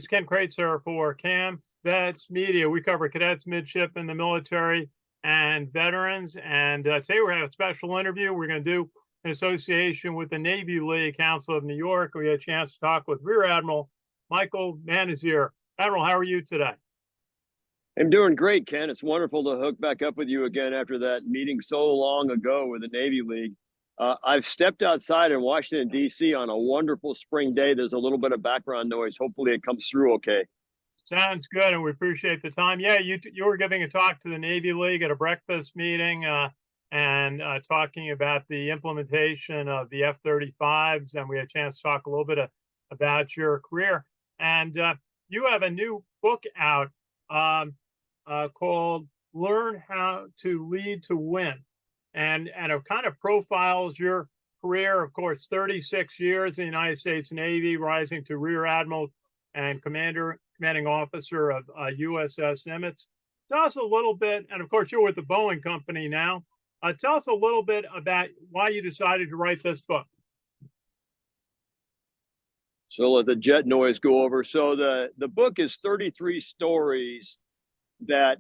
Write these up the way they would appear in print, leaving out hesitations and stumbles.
It's Ken Kreitzer for CAM Vets Media. We cover cadets, midshipmen, the military, and veterans. And today we're having a special interview. We're going to do in association with the Navy League Council of New York. We had a chance to talk with Rear Admiral Michael Manazier. Admiral, how are you today? I'm doing great, Ken. It's wonderful to hook back up with you again after that meeting so long ago with the Navy League. I've stepped outside in Washington, D.C. on a wonderful spring day. There's a little bit of background noise. Hopefully it comes through okay. Sounds good, and we appreciate the time. Yeah, you were giving a talk to the Navy League at a breakfast meeting and talking about the implementation of the F-35s, and we had a chance to talk a little bit about your career. And you have a new book out called "Learn How to Lead to Win," and it kind of profiles your career. Of course, 36 years in the United States Navy, rising to Rear Admiral and commanding officer of USS Nimitz. Tell us a little bit, and of course, you're with the Boeing Company now. Tell us a little bit about why you decided to write this book. So let the jet noise go over. So the book is 33 stories that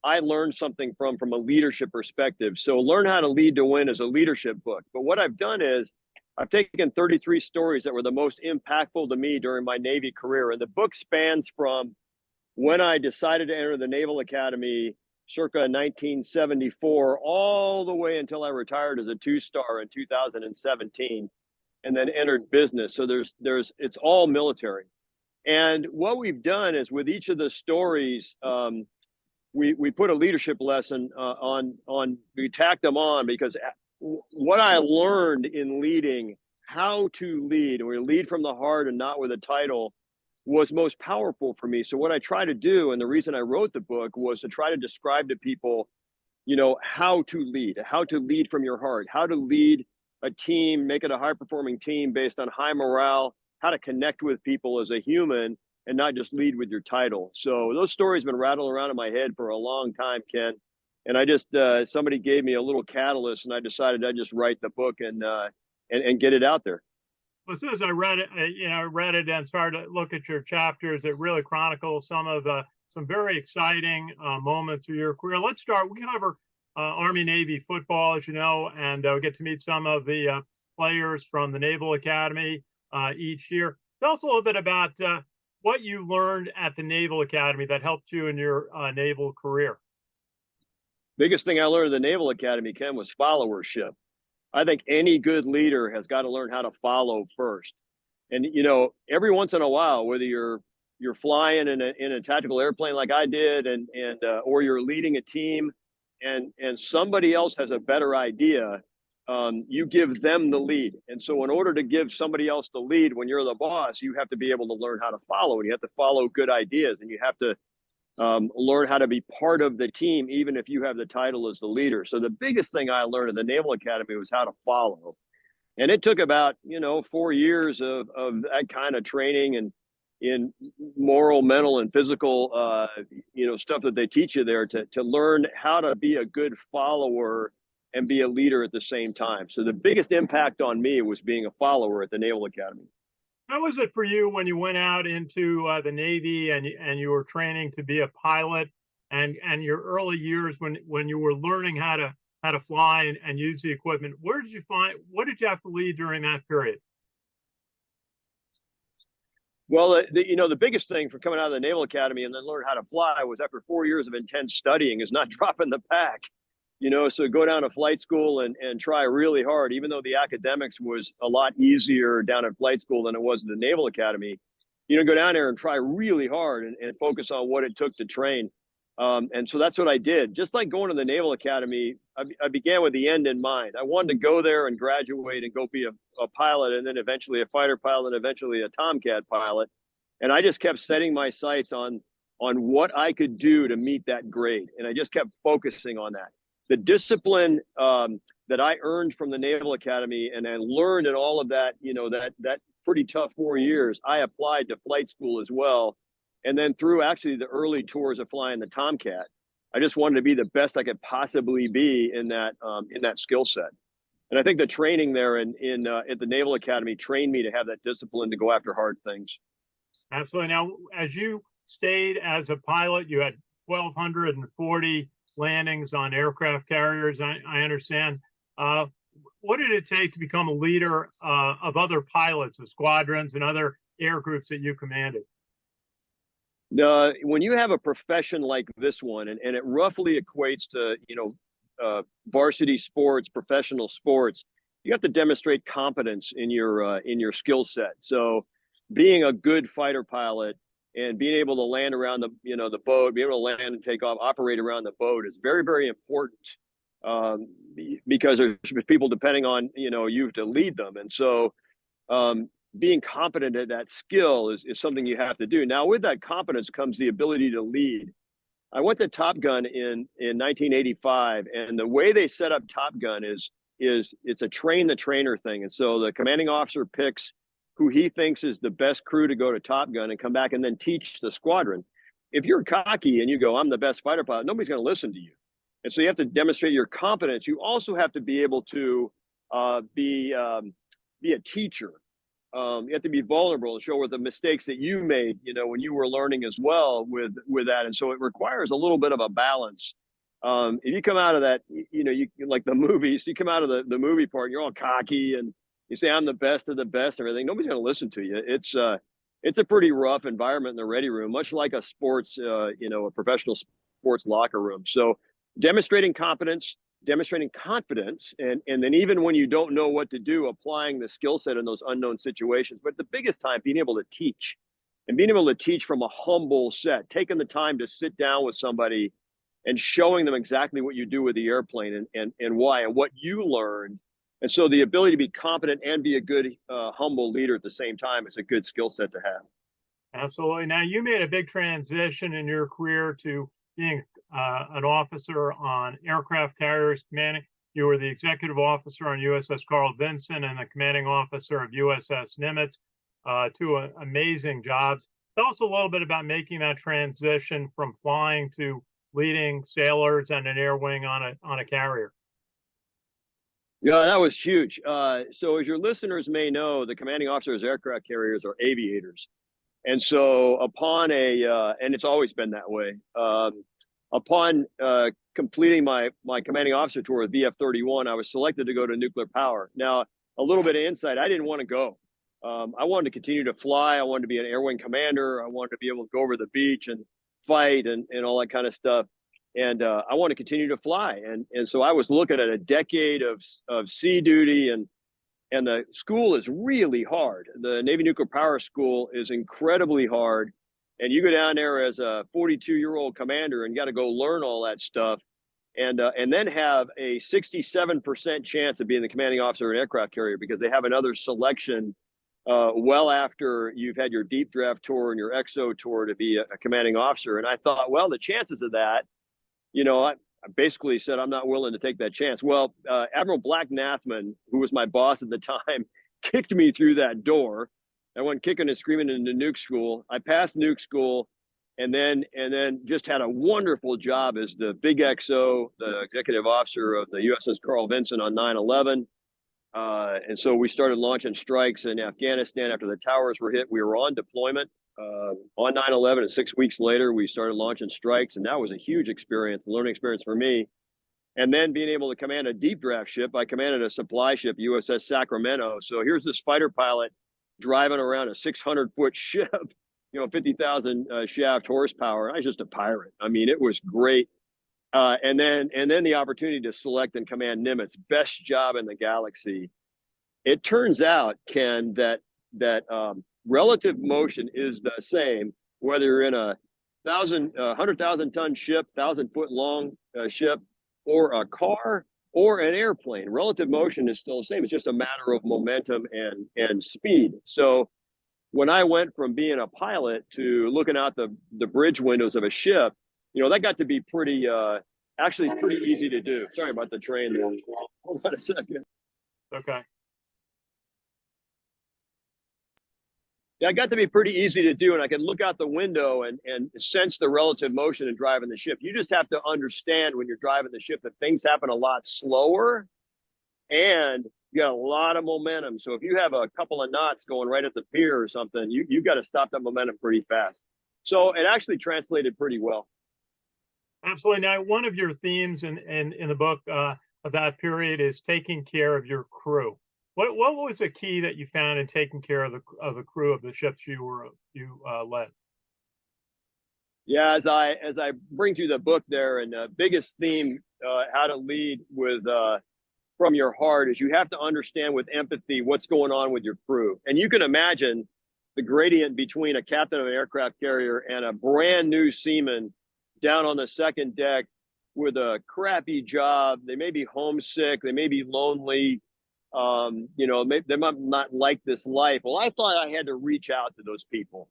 I learned something from a leadership perspective. So Learn How to Lead to Win is a leadership book. But what I've done is I've taken 33 stories that were the most impactful to me during my Navy career. And the book spans from when I decided to enter the Naval Academy circa 1974, all the way until I retired as a two-star in 2017, and then entered business. So it's all military. And what we've done is with each of the stories, we put a leadership lesson we tacked them on because what I learned in leading, how to lead, and we lead from the heart and not with a title, was most powerful for me. So what I try to do, and the reason I wrote the book, was to try to describe to people, how to lead from your heart, how to lead a team, make it a high performing team based on high morale, how to connect with people as a human and not just lead with your title. So those stories have been rattling around in my head for a long time, Ken. And I just, somebody gave me a little catalyst and I decided I'd just write the book and get it out there. Well, as soon as I read it, read it and started to look at your chapters, it really chronicles some very exciting moments of your career. Let's start. We cover Army Navy football, as you know, and we get to meet some of the players from the Naval Academy each year. Tell us a little bit about what you learned at the Naval Academy that helped you in your naval career. Biggest thing I learned at the Naval Academy, Ken, was followership. I think any good leader has got to learn how to follow first. And every once in a while, whether you're flying in a tactical airplane like I did, or you're leading a team, and somebody else has a better idea, you give them the lead. And so in order to give somebody else the lead when you're the boss, you have to be able to learn how to follow, and you have to follow good ideas, and you have to learn how to be part of the team, even if you have the title as the leader. So the biggest thing I learned at the Naval Academy was how to follow. And it took about, 4 years of that kind of training and in moral, mental, and physical, stuff that they teach you there to learn how to be a good follower and be a leader at the same time. So the biggest impact on me was being a follower at the Naval Academy. How was it for you when you went out into the Navy and you were training to be a pilot, and your early years when you were learning how to fly and use the equipment? What did you have to lead during that period? Well, the biggest thing for coming out of the Naval Academy and then learn how to fly was after 4 years of intense studying is not dropping the pack. So go down to flight school and try really hard, even though the academics was a lot easier down at flight school than it was at the Naval Academy. Go down there and try really hard and focus on what it took to train. And so that's what I did. Just like going to the Naval Academy, I began with the end in mind. I wanted to go there and graduate and go be a pilot, and then eventually a fighter pilot, and eventually a Tomcat pilot. And I just kept setting my sights on what I could do to meet that grade. And I just kept focusing on that. The discipline that I earned from the Naval Academy and I learned in all of that, that pretty tough 4 years, I applied to flight school as well. And then through actually the early tours of flying the Tomcat, I just wanted to be the best I could possibly be in that skill set. And I think the training there at the Naval Academy trained me to have that discipline to go after hard things. Absolutely. Now, as you stayed as a pilot, you had 1,240 landings on aircraft carriers, I understand. Uh, what did it take to become a leader of other pilots, of squadrons and other air groups that you commanded? When you have a profession like this one, and it roughly equates to, varsity sports, professional sports, you have to demonstrate competence in your skill set. So being a good fighter pilot and being able to land around the boat, be able to land and take off, operate around the boat is very, very important, because there's people depending on, you to lead them. And so, being competent at that skill is something you have to do. Now, with that competence comes the ability to lead. I went to Top Gun in 1985, and the way they set up Top Gun is it's a train the trainer thing. And so the commanding officer picks who he thinks is the best crew to go to Top Gun and come back and then teach the squadron. If you're cocky and you go, I'm the best fighter pilot, nobody's going to listen to you. And so you have to demonstrate your competence. You also have to be able to be a teacher. You have to be vulnerable and show what the mistakes that you made, when you were learning as well with that. And so it requires a little bit of a balance. If you come out of that, you like the movies, you come out of the movie part, and you're all cocky and you say, I'm the best of the best and everything. Nobody's going to listen to you. It's a pretty rough environment in the ready room, much like a sports, a professional sports locker room. So demonstrating competence, demonstrating confidence, and then even when you don't know what to do, applying the skill set in those unknown situations. But the biggest time, being able to teach, and being able to teach from a humble set, taking the time to sit down with somebody and showing them exactly what you do with the airplane and why and what you learned. And so the ability to be competent and be a good, humble leader at the same time is a good skill set to have. Absolutely. Now, you made a big transition in your career to being an officer on aircraft carriers commanding. You were the executive officer on USS Carl Vinson and the commanding officer of USS Nimitz, two amazing jobs. Tell us a little bit about making that transition from flying to leading sailors and an air wing on a carrier. Yeah, that was huge. So as your listeners may know, the commanding officers of aircraft carriers are aviators. And so and it's always been that way. Upon completing my commanding officer tour with VF-31, I was selected to go to nuclear power. Now, a little bit of insight, I didn't want to go. I wanted to continue to fly. I wanted to be an air wing commander. I wanted to be able to go over the beach and fight and all that kind of stuff. And I want to continue to fly. And so I was looking at a decade of sea duty, and the school is really hard. The Navy Nuclear Power School is incredibly hard. And you go down there as a 42-year-old commander and got to go learn all that stuff, and then have a 67% chance of being the commanding officer of an aircraft carrier, because they have another selection well after you've had your deep draft tour and your XO tour to be a commanding officer. And I thought, well, the chances of that, I basically said I'm not willing to take that chance. Well, Admiral Black Nathman, who was my boss at the time, kicked me through that door. I went kicking and screaming into nuke school. I passed nuke school, and then just had a wonderful job as the big XO, the executive officer of the USS Carl Vinson on 9/11. And so we started launching strikes in Afghanistan after the towers were hit. We were on deployment on 9/11, and 6 weeks later, we started launching strikes, and that was a huge experience, a learning experience for me. And then being able to command a deep draft ship, I commanded a supply ship, USS Sacramento. So here's this fighter pilot driving around a 600-foot ship, 50,000 shaft horsepower. I was just a pirate. I mean, it was great. And then the opportunity to select and command Nimitz, best job in the galaxy. It turns out, Ken, that relative motion is the same whether you're in a 100,000 ton ship, 1,000-foot long ship, or a car or an airplane. Relative motion is still the same. It's just a matter of momentum and speed. So when I went from being a pilot to looking out the bridge windows of a ship, that got to be actually pretty easy to do. Sorry about the train there. Hold on a second. Okay. Yeah, it got to be pretty easy to do, and I could look out the window and sense the relative motion in driving the ship. You just have to understand when you're driving the ship that things happen a lot slower, and you got a lot of momentum. So if you have a couple of knots going right at the pier or something, you got to stop that momentum pretty fast. So it actually translated pretty well. Absolutely. Now, one of your themes in the book of that period is taking care of your crew. What was the key that you found in taking care of the crew of the ships you led? Yeah, as I bring through the book there, and the biggest theme, how to lead with from your heart, is you have to understand with empathy what's going on with your crew, and you can imagine the gradient between a captain of an aircraft carrier and a brand new seaman down on the second deck with a crappy job. They may be homesick, they may be lonely, they might not like this life. Well, I thought I had to reach out to those people.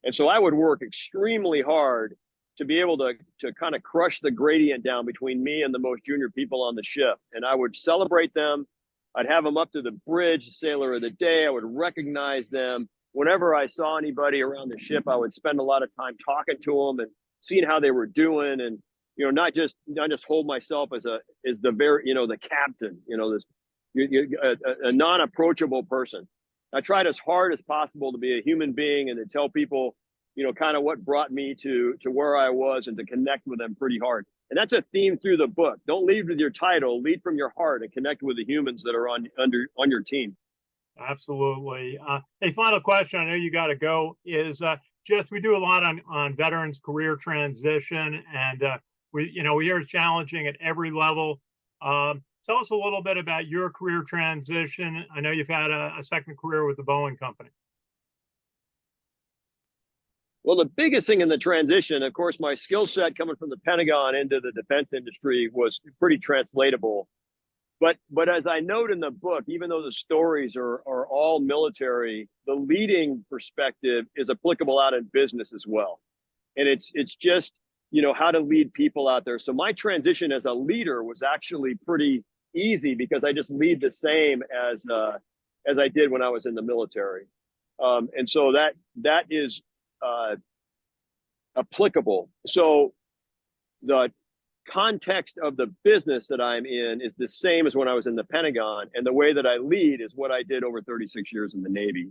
And so I would work extremely hard to be able to kind of crush the gradient down between me and the most junior people on the ship. And I would celebrate them. I'd have them up to the bridge, sailor of the day. I would recognize them. Whenever I saw anybody around the ship, I would spend a lot of time talking to them and seeing how they were doing. And, not just hold myself as the captain, this a non-approachable person. I tried as hard as possible to be a human being and to tell people, kind of what brought me to where I was, and to connect with them pretty hard. And that's a theme through the book. Don't lead with your title, lead from your heart and connect with the humans that are on your team. Absolutely. A final question, I know you got to go, is just we do a lot on veterans career transition, and we hear it's challenging at every level. Tell us a little bit about your career transition. I know you've had a second career with the Boeing company. Well, the biggest thing in the transition, of course, my skill set coming from the Pentagon into the defense industry was pretty translatable. But as I note in the book, even though the stories are all military, the leading perspective is applicable out in business as well. And it's just, how to lead people out there. So my transition as a leader was actually pretty easy, because I just lead the same as I did when I was in the military. And so that is applicable. So the context of the business that I'm in is the same as when I was in the Pentagon, and the way that I lead is what I did over 36 years in the Navy.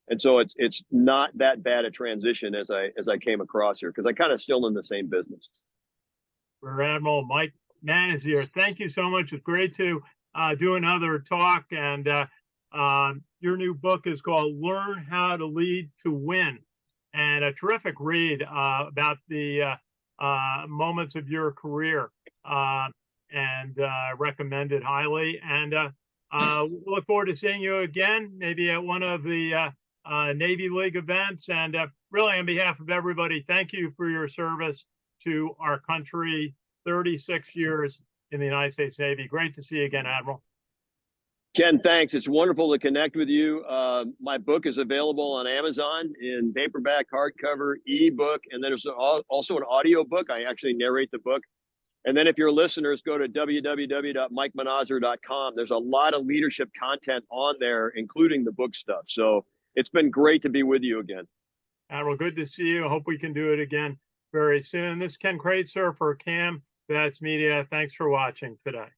And so it's not that bad a transition as I came across here, because I kind of still in the same business. Rear Admiral Mike Mann is here. Thank you so much. It's great to do another talk. And your new book is called Learn How to Lead to Win, and a terrific read about the moments of your career, and recommend it highly. And look forward to seeing you again, maybe at one of the Navy League events. And really, on behalf of everybody, thank you for your service to our country. 36 years in the United States Navy. Great to see you again, Admiral. Ken, thanks. It's wonderful to connect with you. My book is available on Amazon in paperback, hardcover, ebook, and then there's also an audio book. I actually narrate the book. And then if your listeners go to www.mikemanazer.com, there's a lot of leadership content on there, including the book stuff. So it's been great to be with you again. Admiral, good to see you. I hope we can do it again very soon. This is Ken Kreitzer for CAM Vets Media. Thanks for watching today.